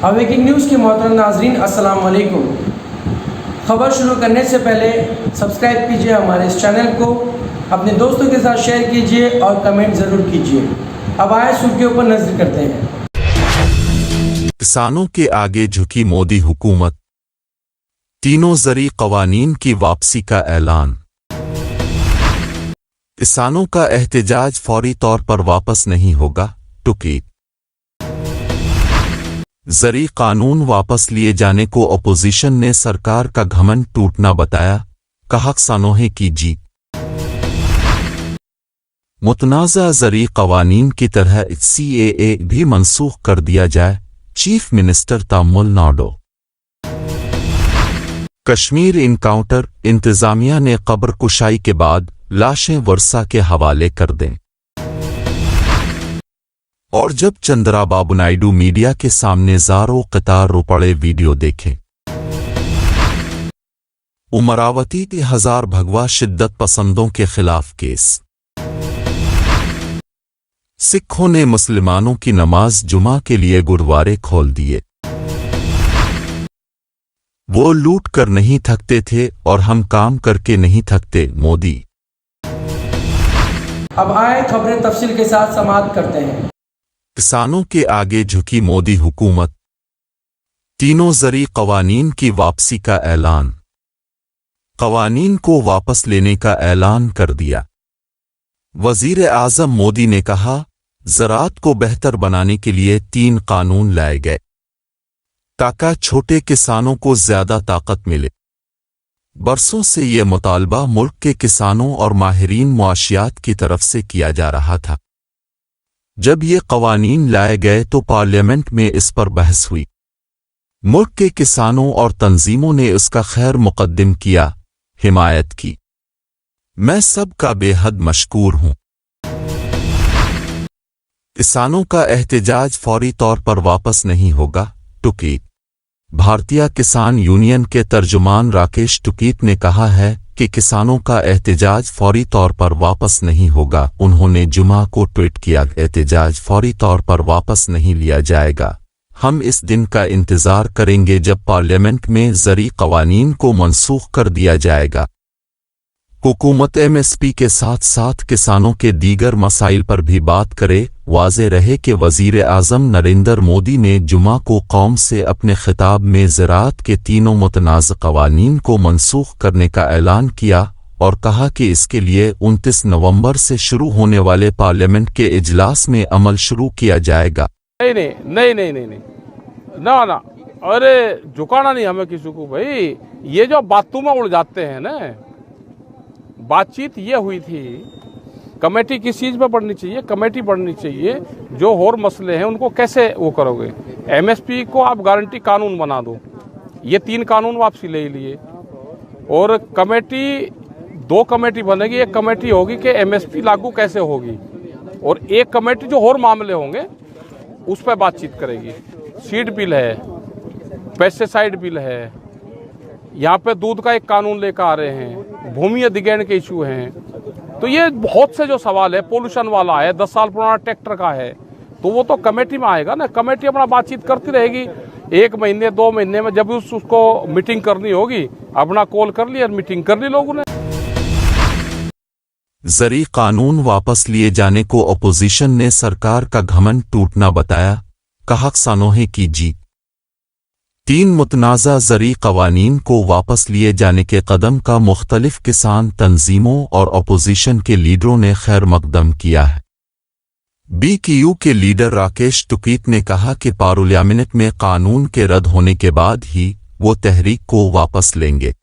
Awaking news के मोहतरम नाजरीन अस्सलाम वालेकुम। खबर शुरू करने से पहले सब्सक्राइब कीजिए हमारे इस चैनल को, अपने दोस्तों के साथ शेयर कीजिए और कमेंट ज़रूर कीजिए। अब आए सुर्खियों पर नजर करते हैं। किसानों के आगे झुकी मोदी हुकूमत, तीनों ज़रूरी क़वानीन की वापसी का ऐलान। किसानों का एहतजाज फौरी तौर पर वापस नहीं होगा, टुकीत। ज़रूरी कानून वापस लिए जाने को अपोजिशन ने सरकार का घमंड टूटना बताया, कहा किसानों की जीत। मुतनाज़ा ज़रूरी क़वानीन की तरह CAA भी मनसूख कर दिया जाए, chief minister Tamil Nadu. Kashmir encounter, इंतज़ामिया ने कब्र कुशाई के बाद लाशें वर्षा के हवाले कर दें। और जब चंद्राबाबू नायडू मीडिया के सामने ज़ारों कतार रो पड़े वीडियो देखें। उमरावती 1000 भगवा शिद्दत पसंदों के खिलाफ केस। सिखों ने मुसलमानों की नमाज जुमा के लिए गुरुद्वारे खोल दिए। वो लूट कर नहीं थकते थे और हम काम करके नहीं थकते, मोदी। अब आए खबरें तफसील के साथ समाप्त करते हैं। किसानों के आगे झुकी मोदी हुकूमत, तीनों ज़रूरी क़वानीन की वापसी का ऐलान। क़वानीन को वापस लेने का ऐलान कर दिया। वज़ीर आज़म मोदी ने कहा, ज़राअत को बेहतर बनाने के लिए 3 कानून लाए गए ताकि छोटे किसानों को ज़्यादा ताकत मिले। बरसों से ये मुतालबा मुल्क के किसानों और माहिरीन मुआशियात की तरफ से किया जा रहा था। जब ये क़वानीन लाए गए तो पार्लियामेंट में इस पर बहस हुई। मुल्क के किसानों और तंजीमों ने इसका खैर मुक़द्दम किया, हिमायत की। मैं सब का बेहद मशकूर हूँ। किसानों का एहतजाज फौरी तौर पर वापस नहीं होगा, टुकीत। भारतीय किसान यूनियन के तर्जुमान राकेश टुकीत ने कहा है कि किसानों का एहतजाज फौरी तौर पर वापस नहीं होगा। उन्होंने जुमा को ट्वीट किया, एहतजाज फौरी तौर पर वापस नहीं लिया जाएगा। हम इस दिन का इंतज़ार करेंगे जब पार्लियामेंट में ज़रूरी क़वानीन को मनसूख कर दिया जाएगा। हुकूमत MSP के साथ साथ किसानों के दीगर मसाइल पर भी बात करे। वाज़े रहे कि वज़ीर आज़म नरेंद्र मोदी ने जुमा को कौम से अपने खिताब में ज़राअत के तीनों मुतनाज़ क़वानीन को मनसूख करने का ऐलान किया और कहा कि इसके लिए 29 नवंबर से शुरू होने वाले पार्लियामेंट के इजलास में अमल शुरू किया जाएगा। नहीं, ना, अरे झुकाना नहीं हमें किसी को भाई। ये जो बातों में उड़ जाते हैं ना, बातचीत ये हुई थी, कमेटी किस चीज़ पर बढ़नी चाहिए, कमेटी बढ़नी चाहिए। जो और मसले हैं उनको कैसे वो करोगे। MSP को आप गारंटी कानून बना दो, ये 3 कानून वापसी ले लिए। और कमेटी 2 कमेटी बनेगी। एक कमेटी होगी कि MSP लागू कैसे होगी, और एक कमेटी जो और मामले होंगे उस पर बातचीत करेगी। सीड बिल है, पेस्टिसाइड बिल है, यहाँ पे दूध का एक कानून लेकर आ रहे हैं, भूमि अधिग्रहण के इशू हैं। तो ये बहुत से जो सवाल है, पोल्यूशन वाला है, 10 साल पुराना ट्रैक्टर का है, तो वो तो कमेटी में आएगा ना। कमेटी अपना बातचीत करती रहेगी। 1 महीने 2 महीने में जब उसको मीटिंग करनी होगी, अपना कॉल कर ली और मीटिंग कर ली लोगों ने। ज़रूरी कानून वापस लिए जाने को अपोजिशन ने सरकार का घमंड टूटना बताया, कहा किसानों की जीत। 3 मुतनाज़ा ज़रूरी क़वानीन को वापस लिए जाने के कदम का मुख्तलिफ किसान तंजीमों और अपोजिशन के लीडरों ने खैर मकदम किया है। BQU के लीडर राकेश टुकीत ने कहा कि पार्लियामेंट में कानून के रद्द होने के बाद ही वो तहरीक को वापस लेंगे।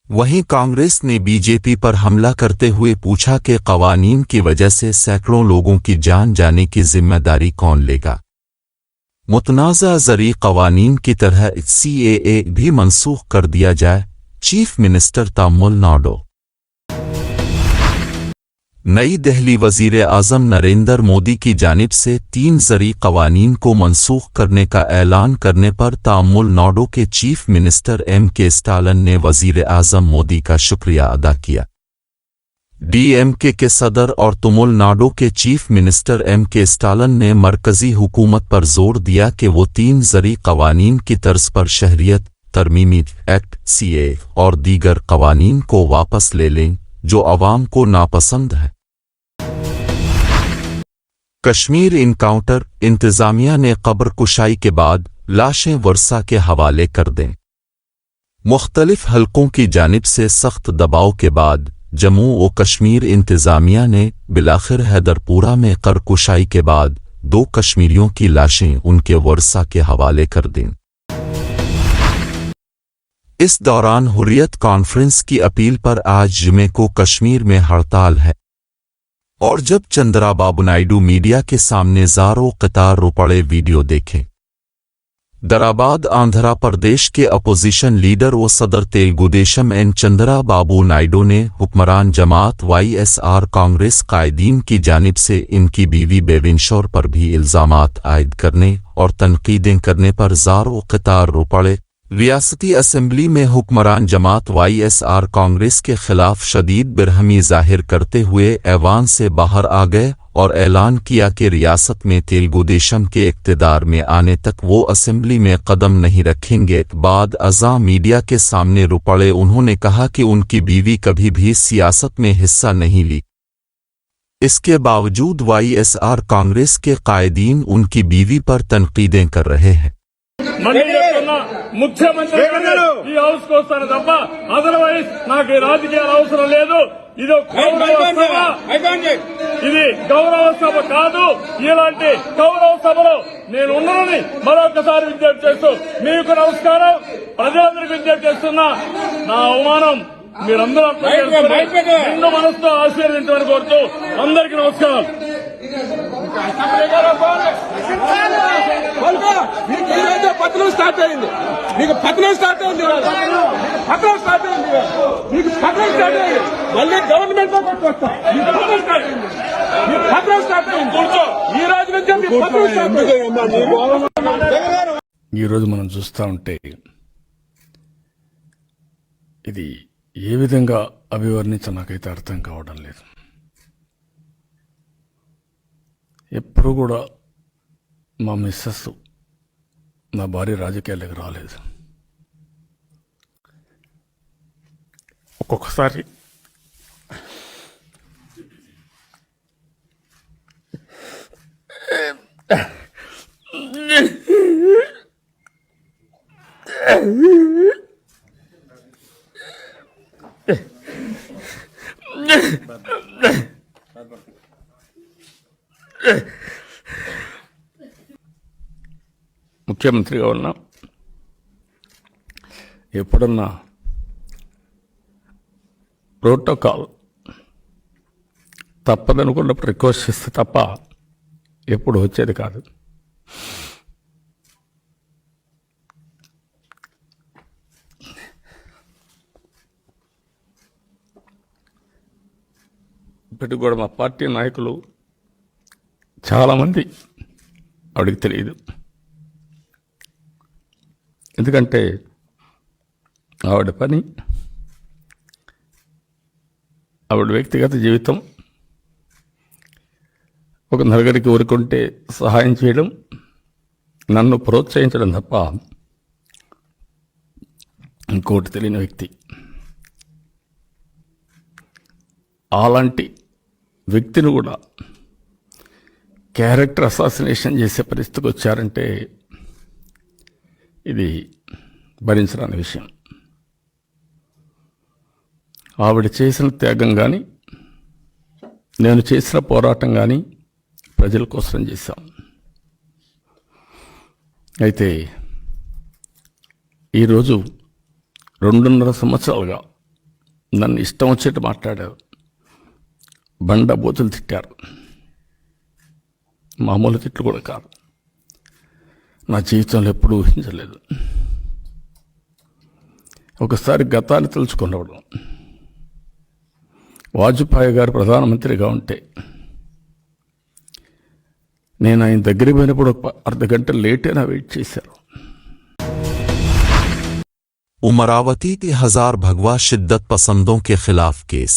वहीं कांग्रेस ने BJP पर हमला करते हुए पूछा कि क़वानीन की वजह से सैकड़ों लोगों की जान जाने की जिम्मेदारी कौन लेगा। मुतनाज़ा ज़रूरी क़वानीन की तरह CAA भी मनसूख कर दिया जाए, चीफ मिनिस्टर तमिलनाडु। नई दिल्ली, वज़ीर आज़म नरेंद्र मोदी की जानिब से 3 ज़रूरी क़वानीन को मनसूख करने का ऐलान करने पर तमिलनाडु के चीफ मिनिस्टर MK स्टालिन ने वज़ीर आज़म मोदी का शुक्रिया अदा किया। डीएमके के सदर और तमिलनाडु के चीफ मिनिस्टर एम.के. स्टालिन ने मरकजी हुकूमत पर जोर दिया कि वो 3 ज़री कवानीन की तर्ज पर शहरियत तरमीमी एक्ट सीए और दीगर कवानीन को वापस ले लें जो अवाम को नापसंद है। कश्मीर इनकाउंटर, इंतजामिया ने कब्र कुशाई के बाद लाशें वर्षा के हवाले कर दें। मुख्तलिफ हलकों की जानिब से सख्त दबाव के बाद जम्मू व कश्मीर इंतजामिया ने बिलाखिर हैदरपुरा में करकुशाई के बाद 2 कश्मीरियों की लाशें उनके वर्षा के हवाले कर दी। इस दौरान हुर्रियत कॉन्फ्रेंस की अपील पर आज जुमे को कश्मीर में हड़ताल है और जब चंद्राबाबू नायडू मीडिया के सामने ज़ारों कतार रुपड़े वीडियो देखें। दराबाद आंध्र प्रदेश के अपोजिशन लीडर व सदर तेलुगुदेशम एन चंद्राबाबू नायडू ने हुक्मरान जमात वाईएसआर कांग्रेस कायदीन की जानिब से इनकी बीवी बेविंशोर पर भी इल्जामात आयद करने और तनकीदें करने पर ज़ारों कतार रुपड़े। रियासती असेंबली में हुक्मरान जमात वाईएसआर कांग्रेस के खिलाफ शदीद बिरहमी जाहिर करते हुए ऐवान से बाहर आ गए और ऐलान किया कि रियासत में तेलुगुदेशम के इक़्तिदार में आने तक वो असेंबली में कदम नहीं रखेंगे। बाद अज़ा मीडिया के सामने रुपड़े उन्होंने कहा कि उनकी बीवी कभी भी सियासत में हिस्सा नहीं ली। इसके बावजूद वाईएसआर कांग्रेस के कायदीन उनकी बीवी पर तनकीदें कर रहे हैं। ముఖ్యమంత్రి ఈ హౌస్ కు వస్తాను తప్ప అదర్వైజ్ నాకు రాజకీయాలు అవసరం లేదు। ఇది గౌరవ సభ కాదు। ఇలాంటి గౌరవ సభలో నేను ఉన్నానని మరొకసారి విజ్ఞప్తి చేస్తూ మీకు నమస్కారం, ప్రజలందరికీ విజ్ఞప్తి చేస్తున్నా। నా అవమానం మీరందరూ నిండు మనసుతో ఆశీర్వదించమని కోరుతూ అందరికీ నమస్కారం। పతనం స్టార్ట్ అయింది, మీకు పతనం స్టార్ట్ అయింది, పతనం స్టార్ట్ అయింది, మీకు పతనం స్టార్ట్ అయింది, మళ్ళీ గవర్నమెంట్ తో కొట్టుకొస్తాం, మీకు పతనం స్టార్ట్ అయింది, మీకు పతనం స్టార్ట్ అయింది, ఈ రోజు నుంచి మీకు పతనం స్టార్ట్ అయింది। ఈరోజు మనం చూస్తూ ఉంటే ఇది ఏ విధంగా అభివర్ణించ నాకైతే అర్థం కావడం లేదు। ఎప్పుడు కూడా మా మిస్సెస్ నా భార్య రాజకీయాలకు రాలేదు। ఒక్కొక్కసారి ముఖ్యమంత్రిగా ఉన్నా ఎప్పుడన్నా ప్రోటోకాల్ తప్పదనుకున్నప్పుడు రిక్వెస్ట్ చేస్తే తప్ప ఎప్పుడు వచ్చేది కాదు। ఇప్పటికి కూడా మా పార్టీ నాయకులు చాలామంది ఆవిడకి తెలియదు, ఎందుకంటే ఆవిడ పని, ఆవిడ వ్యక్తిగత జీవితం ఒక నలుగురికి ఊరుకుంటే సహాయం చేయడం, నన్ను ప్రోత్సహించడం తప్ప ఇంకోటి తెలియని వ్యక్తి। అలాంటి వ్యక్తిని కూడా క్యారెక్టర్ అసాసినేషన్ చేసే పరిస్థితికి వచ్చారంటే ఇది భరించరాని విషయం। ఆవిడ చేసిన త్యాగం కానీ నేను చేసిన పోరాటం కానీ ప్రజల కోసం చేశాం। అయితే ఈరోజు 2.5 సంవత్సరాలుగా నన్ను ఇష్టం వచ్చేట్టు మాట్లాడారు, బండ బూతులు తిట్టారు, మామూలు తిట్లు కూడా కాదు, నా జీవితంలో ఎప్పుడూ ఊహించలేదు। ఒకసారి గతాన్ని తెలుసుకున్నప్పుడు వాజ్పేయి గారు ప్రధానమంత్రిగా ఉంటే నేను ఆయన దగ్గరికి పోయినప్పుడు ఒక అర్ధ గంట లేట్ అయినా వెయిట్ చేశారు। उमरावती के 1000 भगवा शिद्दत पसंदों के खिलाफ केस।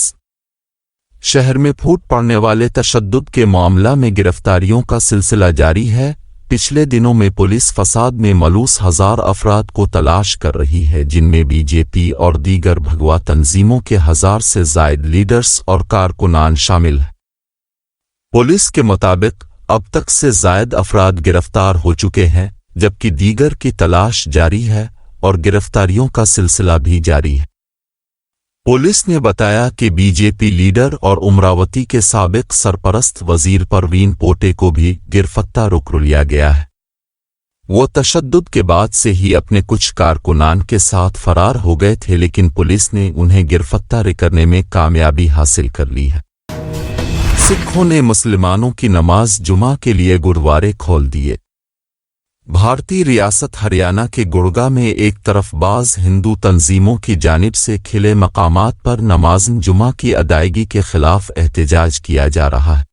शहर में फूट पड़ने वाले तशद्दुद के मामला में गिरफ्तारियों का सिलसिला जारी है। पिछले दिनों में पुलिस फसाद में मलूस 1000 अफराद को तलाश कर रही है, जिनमें बीजेपी और दीगर भगवा तंजीमों के 1000 से जायद लीडर्स और कारकुनान शामिल हैं। पुलिस के मुताबिक अब तक से जायद अफराद गिरफ्तार हो चुके हैं, जबकि दीगर की तलाश जारी है और गिरफ्तारियों का सिलसिला भी जारी है। पुलिस ने बताया कि बीजेपी लीडर और उमरावती के साबिक सरपरस्त वजीर परवीन पोटे को भी गिरफ्तार कर लिया गया है। वो तशद्दुद के बाद से ही अपने कुछ कारकुनान के साथ फरार हो गए थे, लेकिन पुलिस ने उन्हें गिरफ्तार करने में कामयाबी हासिल कर ली है। सिखों ने मुसलमानों की नमाज जुमा के लिए गुरुद्वारे खोल दिए। भारतीय रियासत हरियाणा के गुड़गांव में एक तरफ बाज़ हिंदू तंजीमों की जानिब से खिले मकामात पर नमाज जुमा की अदायगी के खिलाफ एहतजाज किया जा रहा है,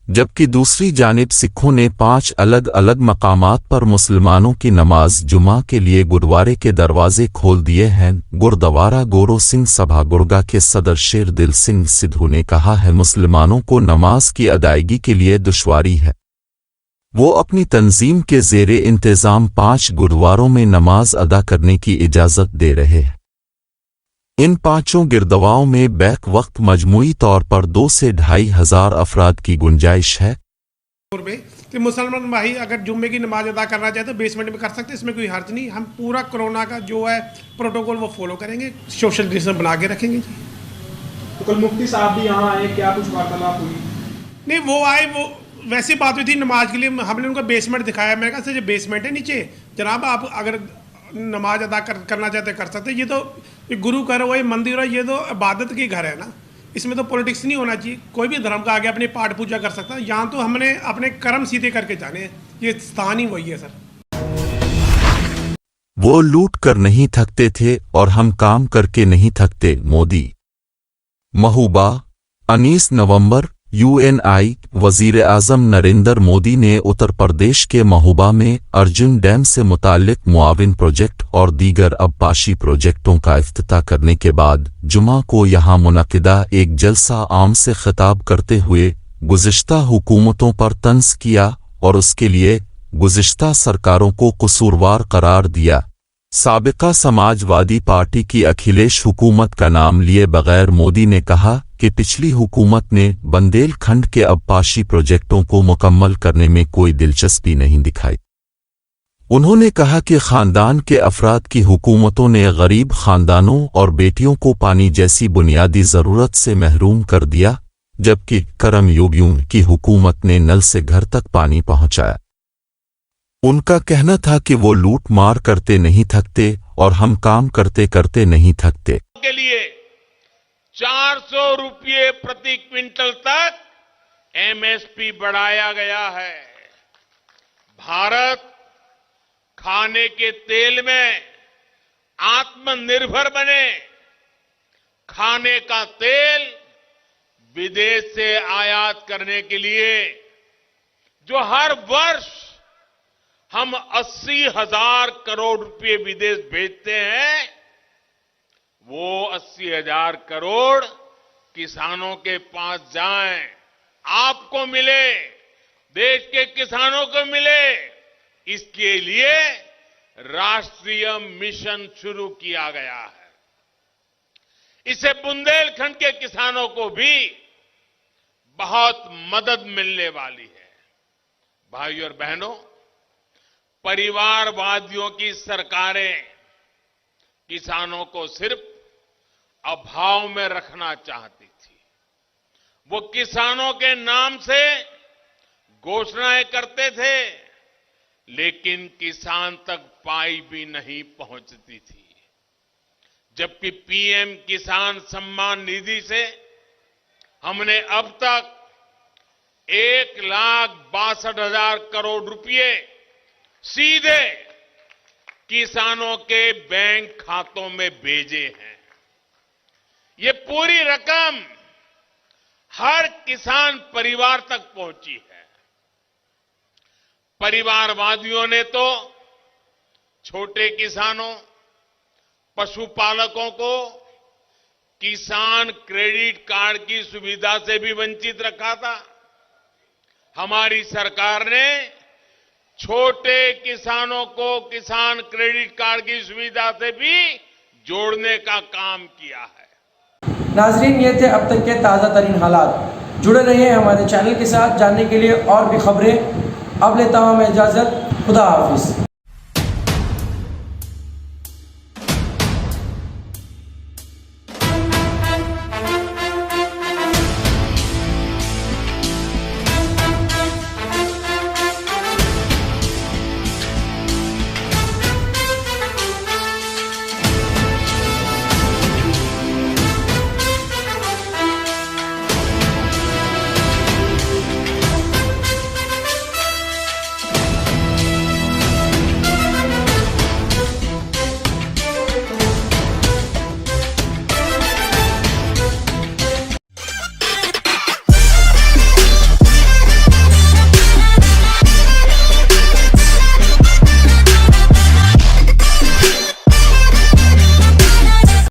जबकि दूसरी जानिब सिखों ने 5 अलग अलग मकामात पर मुसलमानों की नमाज जुमा के लिए गुरुद्वारे के दरवाजे खोल दिए हैं। गुरुद्वारा गोरो सिंह सभा गुड़गांव के सदर शेर दिल सिंह सिद्धू ने कहा है, मुसलमानों को नमाज की अदायगी के लिए दुश्वारी है। वो अपनी तंजीम के ज़ेरे इंतज़ाम 5 गुरुद्वारों में नमाज अदा करने की इजाज़त दे रहे हैं। इन 5 गिरदवाओं में बैक वक्त मजमूई तौर पर 2 से 2500 अफराद की गुंजाइश है। तो मुसलमान भाई अगर जुम्मे की नमाज अदा करना चाहे तो बेसमेंट में कर सकते हैं, इसमें कोई हर्ज नहीं। हम पूरा कोरोना का जो है प्रोटोकॉल वो फॉलो करेंगे, सोशल डिस्टेंस बना के रखेंगे जी। तो कल मुफ्ती साहब भी यहाँ आए, क्या कुछ वार्तालाप हुई? नहीं, वो आए, वो वैसी बात हुई थी नमाज के लिए। हमने उनको बेसमेंट दिखाया, मैंने कहा सर ये बेसमेंट है नीचे, जनाब आप अगर नमाज अदा करना चाहते कर सकते। ये तो गुरु घर हो, ये मंदिर हो, ये तो इबादत की घर है ना, इसमें तो पॉलिटिक्स नहीं होना चाहिए। कोई भी धर्म का आगे अपनी पाठ पूजा कर सकता है। यहाँ तो हमने अपने कर्म सीधे करके जाने हैं, ये स्थान ही वही है सर। वो लूट कर नहीं थकते थे और हम काम करके नहीं थकते। मोदी। महबूबा 19 नवंबर। यूएनआई वजीर आजम नरेंद्र मोदी ने उत्तर प्रदेश के महबूबा में अर्जुन डैम से मुताल्लिक मुआविन प्रोजेक्ट और दीगर आबपाशी प्रोजेक्टों का इफ्तिताह करने के बाद जुमा को यहां मुनक़िदा एक जलसा आम से खिताब करते हुए गुज़िश्ता हुकूमतों पर तंज़ किया और उसके लिए गुज़िश्ता सरकारों को कसूरवार करार दिया। साबिका समाजवादी पार्टी की अखिलेश हुकूमत का नाम लिए बगैर मोदी ने कहा कि पिछली हुकूमत ने बुंदेलखंड के आबपाशी प्रोजेक्टों को मुकम्मल करने में कोई दिलचस्पी नहीं दिखाई। उन्होंने कहा कि खानदान के अफराद की हुकूमतों ने गरीब खानदानों और बेटियों को पानी जैसी बुनियादी ज़रूरत से महरूम कर दिया, जबकि करम योगियों की हुकूमत ने नल से घर तक पानी पहुंचाया। उनका कहना था कि वो लूट मार करते नहीं थकते और हम काम करते करते नहीं थकते। के लिए 400 रुपये प्रति क्विंटल तक एमएसपी बढ़ाया गया है। भारत खाने के तेल में आत्मनिर्भर बने। खाने का तेल विदेश से आयात करने के लिए जो हर वर्ष हम 80,000 करोड़ रुपए विदेश भेजते हैं, वो 80,000 करोड़ किसानों के पास जाएं, आपको मिले, देश के किसानों को मिले। इसके लिए राष्ट्रीय मिशन शुरू किया गया है। इससे बुंदेलखंड के किसानों को भी बहुत मदद मिलने वाली है। भाइयों और बहनों, परिवारवादियों की सरकारें किसानों को सिर्फ अभाव में रखना चाहती थी। वो किसानों के नाम से घोषणाएं करते थे, लेकिन किसान तक पाई भी नहीं पहुंचती थी। जबकि पीएम किसान सम्मान निधि से हमने अब तक 1,62,000 करोड़ रुपए सीधे किसानों के बैंक खातों में भेजे हैं। ये पूरी रकम हर किसान परिवार तक पहुंची है। परिवारवादियों ने तो छोटे किसानों, पशुपालकों को किसान क्रेडिट कार्ड की सुविधा से भी वंचित रखा था। हमारी सरकार ने छोटे किसानों को किसान क्रेडिट कार्ड की सुविधा से भी जोड़ने का काम किया है। नाजरीन, ये थे अब तक के ताज़ा तरीन हालात। जुड़े रहिए हमारे चैनल के साथ जानने के लिए और भी खबरें। अब लेता हूँ मैं इजाज़त। खुदा हाफिज़।